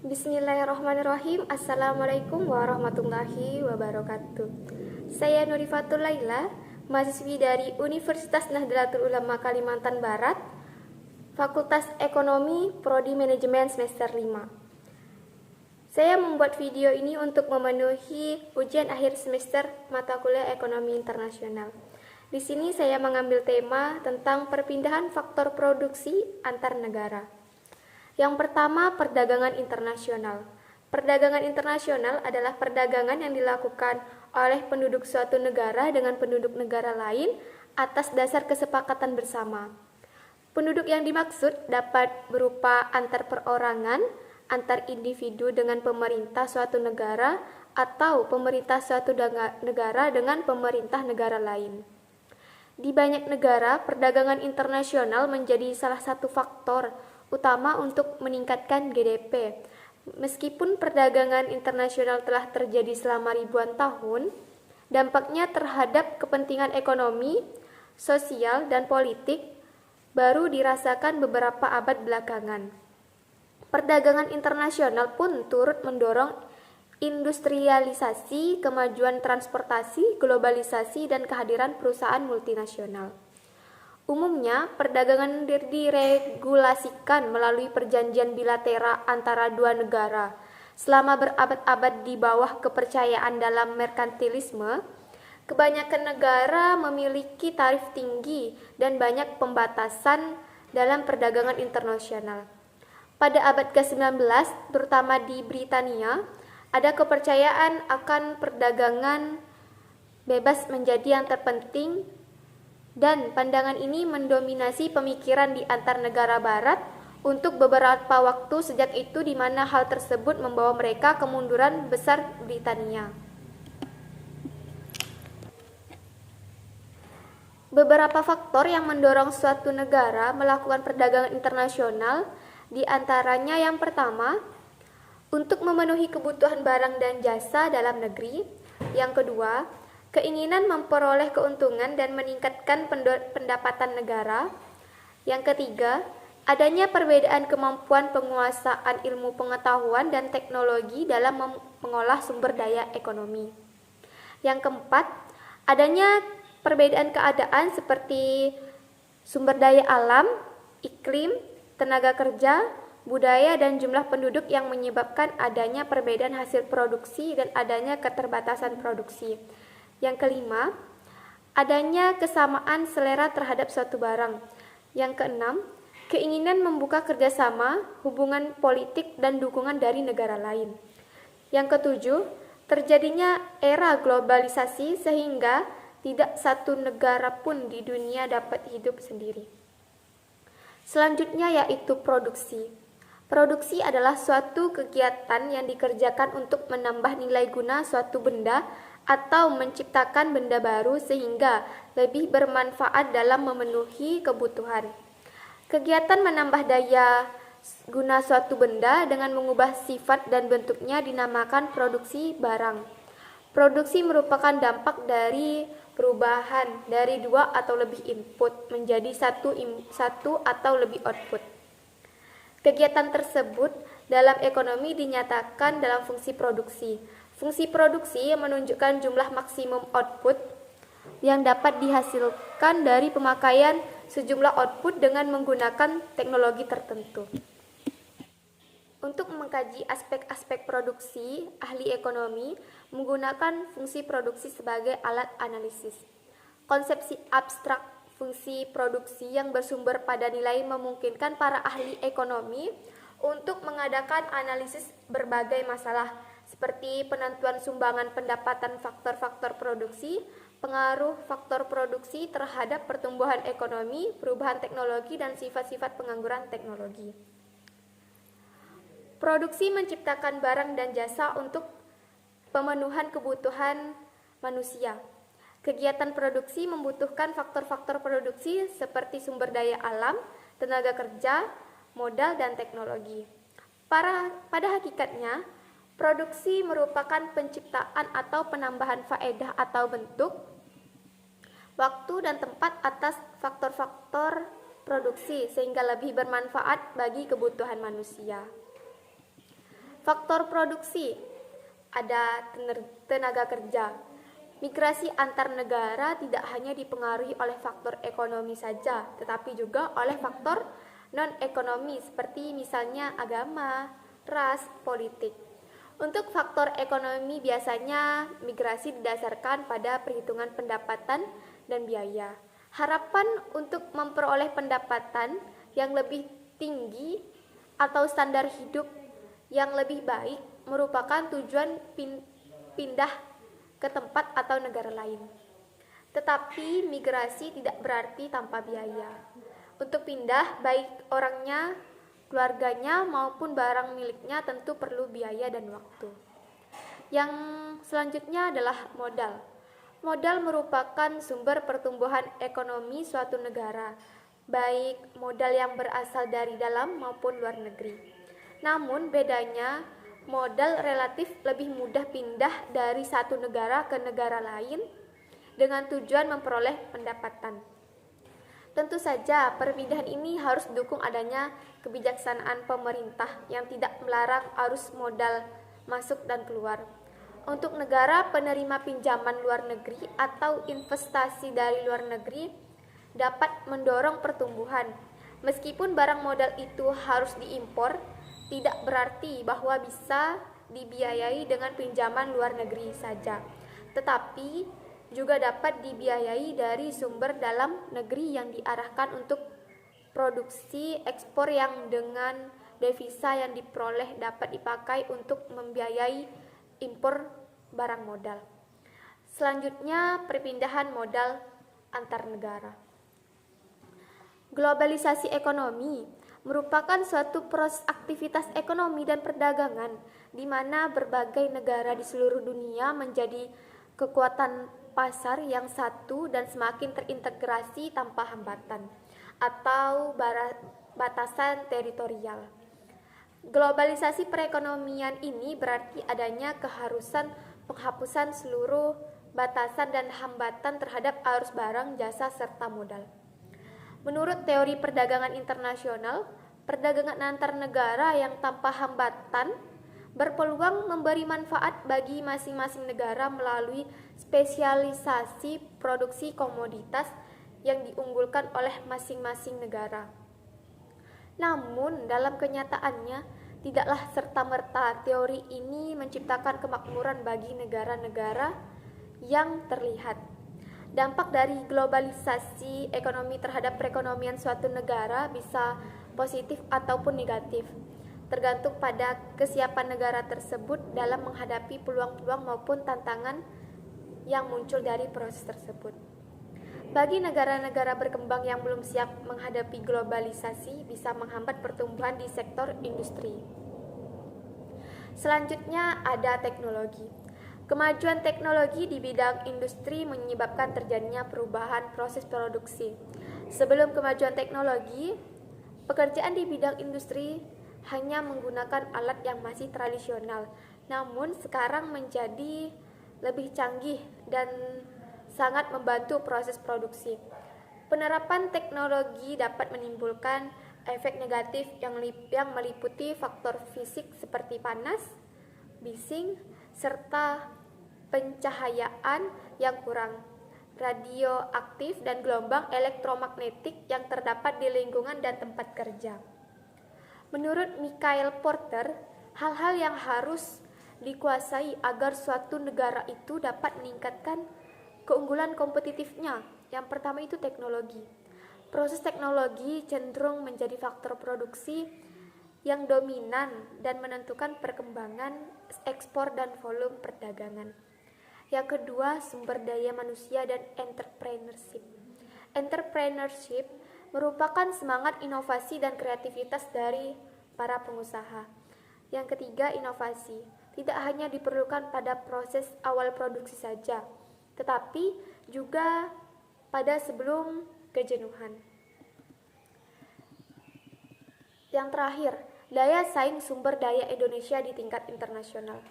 Bismillahirrahmanirrahim. Assalamualaikum warahmatullahi wabarakatuh. Saya Nurifatul Laila, mahasiswi dari Universitas Nahdlatul Ulama Kalimantan Barat, Fakultas Ekonomi, Prodi Manajemen semester 5. Saya membuat video ini untuk memenuhi ujian akhir semester mata kuliah Ekonomi Internasional. Di sini saya mengambil tema tentang perpindahan faktor produksi antar negara. Yang pertama, perdagangan internasional. Perdagangan internasional adalah perdagangan yang dilakukan oleh penduduk suatu negara dengan penduduk negara lain atas dasar kesepakatan bersama. Penduduk yang dimaksud dapat berupa antar perorangan, antar individu dengan pemerintah suatu negara, atau pemerintah suatu negara dengan pemerintah negara lain. Di banyak negara, perdagangan internasional menjadi salah satu faktor utama untuk meningkatkan GDP. Meskipun perdagangan internasional telah terjadi selama ribuan tahun, dampaknya terhadap kepentingan ekonomi, sosial, dan politik baru dirasakan beberapa abad belakangan. Perdagangan internasional pun turut mendorong industrialisasi, kemajuan transportasi, globalisasi, dan kehadiran perusahaan multinasional. Umumnya, perdagangan diregulasikan melalui perjanjian bilateral antara dua negara. Selama berabad-abad di bawah kepercayaan dalam merkantilisme, kebanyakan negara memiliki tarif tinggi dan banyak pembatasan dalam perdagangan internasional. Pada abad ke-19, terutama di Britania, ada kepercayaan akan perdagangan bebas menjadi yang terpenting, dan pandangan ini mendominasi pemikiran di antar negara barat untuk beberapa waktu sejak itu, di mana hal tersebut membawa mereka kemunduran besar Britania. Beberapa faktor yang mendorong suatu negara melakukan perdagangan internasional, di antaranya yang pertama, untuk memenuhi kebutuhan barang dan jasa dalam negeri. Yang kedua, keinginan memperoleh keuntungan dan meningkatkan pendapatan negara. Yang ketiga, adanya perbedaan kemampuan penguasaan ilmu pengetahuan dan teknologi dalam mengolah sumber daya ekonomi. Yang keempat, adanya perbedaan keadaan seperti sumber daya alam, iklim, tenaga kerja, budaya, dan jumlah penduduk yang menyebabkan adanya perbedaan hasil produksi dan adanya keterbatasan produksi. Yang kelima, adanya kesamaan selera terhadap suatu barang. Yang keenam, keinginan membuka kerjasama, hubungan politik, dan dukungan dari negara lain. Yang ketujuh, terjadinya era globalisasi sehingga tidak satu negara pun di dunia dapat hidup sendiri. Selanjutnya yaitu produksi. Produksi adalah suatu kegiatan yang dikerjakan untuk menambah nilai guna suatu benda atau menciptakan benda baru sehingga lebih bermanfaat dalam memenuhi kebutuhan. Kegiatan menambah daya guna suatu benda dengan mengubah sifat dan bentuknya dinamakan produksi barang. Produksi merupakan dampak dari perubahan dari dua atau lebih input menjadi satu atau lebih output. Kegiatan tersebut dalam ekonomi dinyatakan dalam fungsi produksi. Fungsi produksi menunjukkan jumlah maksimum output yang dapat dihasilkan dari pemakaian sejumlah output dengan menggunakan teknologi tertentu. Untuk mengkaji aspek-aspek produksi, ahli ekonomi menggunakan fungsi produksi sebagai alat analisis. Konsepsi abstrak fungsi produksi yang bersumber pada nilai memungkinkan para ahli ekonomi untuk mengadakan analisis berbagai masalah, seperti penentuan sumbangan pendapatan faktor-faktor produksi, pengaruh faktor produksi terhadap pertumbuhan ekonomi, perubahan teknologi, dan sifat-sifat pengangguran teknologi. Produksi menciptakan barang dan jasa untuk pemenuhan kebutuhan manusia. Kegiatan produksi membutuhkan faktor-faktor produksi seperti sumber daya alam, tenaga kerja, modal, dan teknologi. Pada hakikatnya, produksi merupakan penciptaan atau penambahan faedah atau bentuk, waktu, dan tempat atas faktor-faktor produksi sehingga lebih bermanfaat bagi kebutuhan manusia. Faktor produksi ada tenaga kerja. Migrasi antar negara tidak hanya dipengaruhi oleh faktor ekonomi saja, tetapi juga oleh faktor non-ekonomi seperti misalnya agama, ras, politik. Untuk faktor ekonomi biasanya migrasi didasarkan pada perhitungan pendapatan dan biaya. Harapan untuk memperoleh pendapatan yang lebih tinggi atau standar hidup yang lebih baik merupakan tujuan pindah ke tempat atau negara lain. Tetapi migrasi tidak berarti tanpa biaya. Untuk pindah, baik orangnya, keluarganya maupun barang miliknya tentu perlu biaya dan waktu. Yang selanjutnya adalah modal. Modal merupakan sumber pertumbuhan ekonomi suatu negara, baik modal yang berasal dari dalam maupun luar negeri. Namun bedanya, modal relatif lebih mudah pindah dari satu negara ke negara lain dengan tujuan memperoleh pendapatan. Tentu saja, perpindahan ini harus didukung adanya kebijaksanaan pemerintah yang tidak melarang arus modal masuk dan keluar. Untuk negara penerima pinjaman luar negeri atau investasi dari luar negeri dapat mendorong pertumbuhan. Meskipun barang modal itu harus diimpor, tidak berarti bahwa bisa dibiayai dengan pinjaman luar negeri saja, tetapi juga dapat dibiayai dari sumber dalam negeri yang diarahkan untuk produksi ekspor yang dengan devisa yang diperoleh dapat dipakai untuk membiayai impor barang modal. Selanjutnya, perpindahan modal antar negara. Globalisasi ekonomi merupakan suatu proses aktivitas ekonomi dan perdagangan di mana berbagai negara di seluruh dunia menjadi kekuatan pasar yang satu dan semakin terintegrasi tanpa hambatan atau batasan teritorial. Globalisasi perekonomian ini berarti adanya keharusan penghapusan seluruh batasan dan hambatan terhadap arus barang, jasa, serta modal. Menurut teori perdagangan internasional, perdagangan antar negara yang tanpa hambatan berpeluang memberi manfaat bagi masing-masing negara melalui spesialisasi produksi komoditas yang diunggulkan oleh masing-masing negara. Namun, dalam kenyataannya, tidaklah serta-merta teori ini menciptakan kemakmuran bagi negara-negara yang terlihat. Dampak dari globalisasi ekonomi terhadap perekonomian suatu negara bisa positif ataupun negatif, tergantung pada kesiapan negara tersebut dalam menghadapi peluang-peluang maupun tantangan yang muncul dari proses tersebut. Bagi negara-negara berkembang yang belum siap menghadapi globalisasi bisa menghambat pertumbuhan di sektor industri. Selanjutnya ada teknologi. Kemajuan teknologi di bidang industri menyebabkan terjadinya perubahan proses produksi. Sebelum kemajuan teknologi, pekerjaan di bidang industri hanya menggunakan alat yang masih tradisional, namun sekarang menjadi lebih canggih dan sangat membantu proses produksi. Penerapan teknologi dapat menimbulkan efek negatif yang meliputi faktor fisik seperti panas, bising, serta pencahayaan yang kurang, radioaktif, dan gelombang elektromagnetik yang terdapat di lingkungan dan tempat kerja. Menurut Michael Porter, hal-hal yang harus dikuasai agar suatu negara itu dapat meningkatkan keunggulan kompetitifnya. Yang pertama itu teknologi. Proses teknologi cenderung menjadi faktor produksi yang dominan dan menentukan perkembangan ekspor dan volume perdagangan. Yang kedua, sumber daya manusia dan entrepreneurship. Entrepreneurship merupakan semangat inovasi dan kreativitas dari para pengusaha. Yang ketiga, inovasi tidak hanya diperlukan pada proses awal produksi saja, tetapi juga pada sebelum kejenuhan. Yang terakhir, daya saing sumber daya Indonesia di tingkat internasional.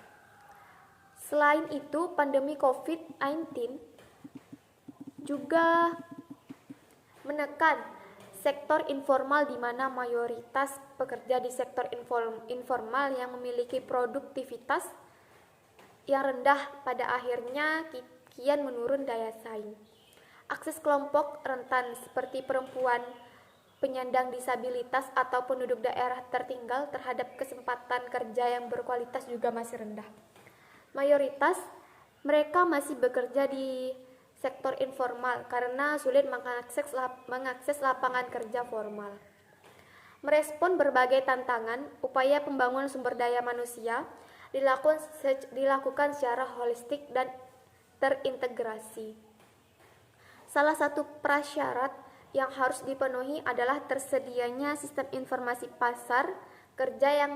Selain itu, pandemi COVID-19 juga menekan sektor informal di mana mayoritas pekerja di sektor informal yang memiliki produktivitas yang rendah pada akhirnya kian menurun daya saing. Akses kelompok rentan seperti perempuan, penyandang disabilitas atau penduduk daerah tertinggal terhadap kesempatan kerja yang berkualitas juga masih rendah. Mayoritas mereka masih bekerja di sektor informal karena sulit mengakses lapangan kerja formal. Merespon berbagai tantangan, upaya pembangunan sumber daya manusia dilakukan secara holistik dan terintegrasi. Salah satu prasyarat yang harus dipenuhi adalah tersedianya sistem informasi pasar kerja yang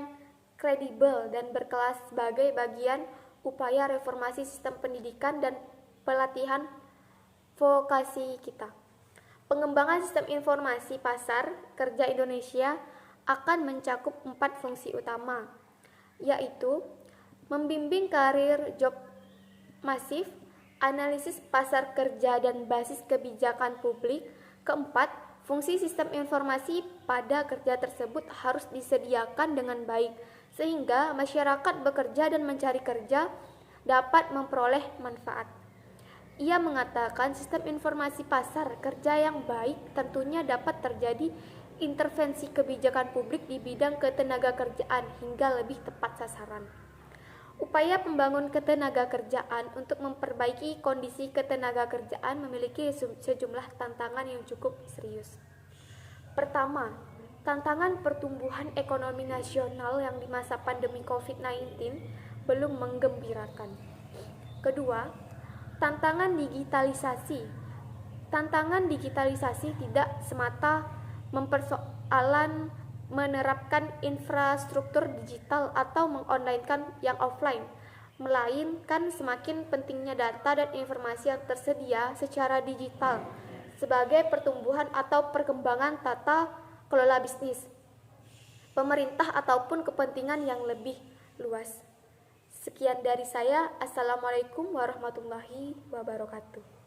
kredibel dan berkelas sebagai bagian upaya reformasi sistem pendidikan dan pelatihan vokasi kita. Pengembangan sistem informasi pasar kerja Indonesia akan mencakup 4 fungsi utama, yaitu membimbing karir job masif, analisis pasar kerja dan basis kebijakan publik. Keempat, fungsi sistem informasi pada kerja tersebut harus disediakan dengan baik, sehingga masyarakat bekerja dan mencari kerja dapat memperoleh manfaat. Ia mengatakan sistem informasi pasar kerja yang baik tentunya dapat terjadi intervensi kebijakan publik di bidang ketenagakerjaan hingga lebih tepat sasaran. Upaya pembangun ketenagakerjaan untuk memperbaiki kondisi ketenagakerjaan memiliki sejumlah tantangan yang cukup serius. Pertama, tantangan pertumbuhan ekonomi nasional yang di masa pandemi COVID-19 belum menggembirakan. Kedua, tantangan digitalisasi. Tantangan digitalisasi tidak semata mempersoalan menerapkan infrastruktur digital atau mengonlinekan yang offline, melainkan semakin pentingnya data dan informasi yang tersedia secara digital sebagai pertumbuhan atau perkembangan tata kelola bisnis, pemerintah ataupun kepentingan yang lebih luas. Sekian dari saya. Assalamualaikum warahmatullahi wabarakatuh.